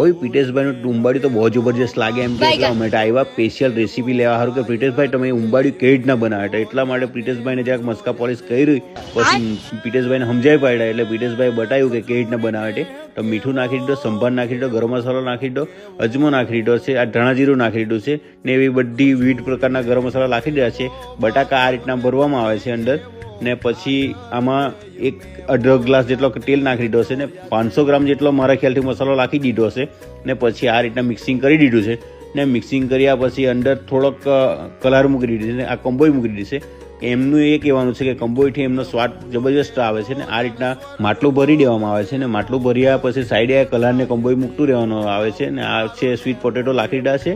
ઓય પીટેશભાઈનું ઉંબાડિયું તો બહુ જબરજસ્ત લાગે એમ કે એટલા માટે આવ્યા સ્પેશિયલ રેસીપી લેવા સારું કે પીટેશભાઈ તમે ઉંબાડિયું કેવી રીતના બનાવે એટલા માટે પીટેશભાઈને જરાક મસ્કા પોલિશ કરી પછી પીટેશભાઈને સમજાવી પાડ્યા એટલે પીટેશભાઈ બતાવ્યું કે કેવી રીતના બનાવે તો મીઠું નાખી દીધો, સંભાર નાખી દીધો, ગરમ મસાલો નાખી દીધો, અજમો નાખી દીધો છે, આ ધાણા જીરું નાખી દીધું છે ને એવી બધી વિવિધ પ્રકારના ગરમ મસાલા નાખી દીધા છે. બટાકા આ રીતના ભરવામાં આવે છે અંદર ને પછી આમાં એક અડધો ગ્લાસ જેટલો તેલ નાખી દીધો છે ને 500 ગ્રામ જેટલો મારા ખ્યાલથી મસાલો નાખી દીધો છે ને પછી આ રીતના મિક્સિંગ કરી દીધું છે ને મિક્સિંગ કર્યા પછી અંદર થોડોક કલર મૂકી દીધી છે ને આ કંબોઈ મૂકી દીધી છે. એમનું એ કહેવાનું છે કે કંબોઈથી એમનો સ્વાદ જબરજસ્ત આવે છે ને આ રીતના માટલું ભરી દેવામાં આવે છે ને માટલું ભર્યા પછી સાઈડે કલરને કંબોઈ મૂકતું રહેવાનું આવે છે ને આ છે સ્વીટ પોટેટો નાખી દીધા છે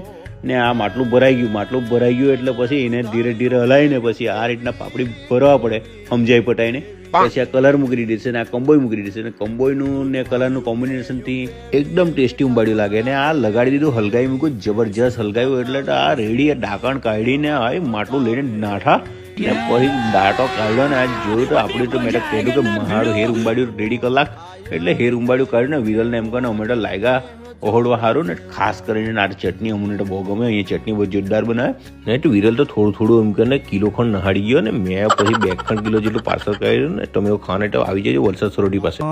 ને આ માટલું ભરાઈ ગયું એટલે પછી એને ધીરે ધીરે હલાવીને પછી આ રીતના પાપડી ભરવા પડે સમજાઈ પટાઈને પછી આ કલર મૂકી દીધી છે ને આ કંબોઈ મૂકી દીધી છે ને કંબોઈનું ને કલરનું કોમ્બિનેશનથી એકદમ ટેસ્ટી ઉંબાડિયું લાગે ને આ લગાડી દીધું હલગાવી મૂક્યું જબરજસ્ત હલગાવ્યું એટલે આ રેડી ઢાંકણ કાઢીને આ માટલું લઈને નાઠા ને પછી દાંટો કાઢ્યો ને આ જોયું તો આપણે તો મેં કહેલું કે મારું હેર ઉંબાડિયું રેડી કલાક એટલે હેર ઉંબાડિયું કાઢ્યું ને વિરલને એમ કરીને અમે તો લાગ્યા ઓહળવા સારું ને ખાસ કરીને આ ચટણી અમને તો બહુ ગમે. અહીંયા ચટણી બહુ જોરદાર બનાવે ને તો વિરલ તો થોડું એમ કરીને કિલો ખંડ નહાડી ગયો ને મેં પછી 2 કિલો જેટલું પાર્સલ કર્યું ને તમે ખાને તો આવી જજો વલસાડ સરોડી પાસે.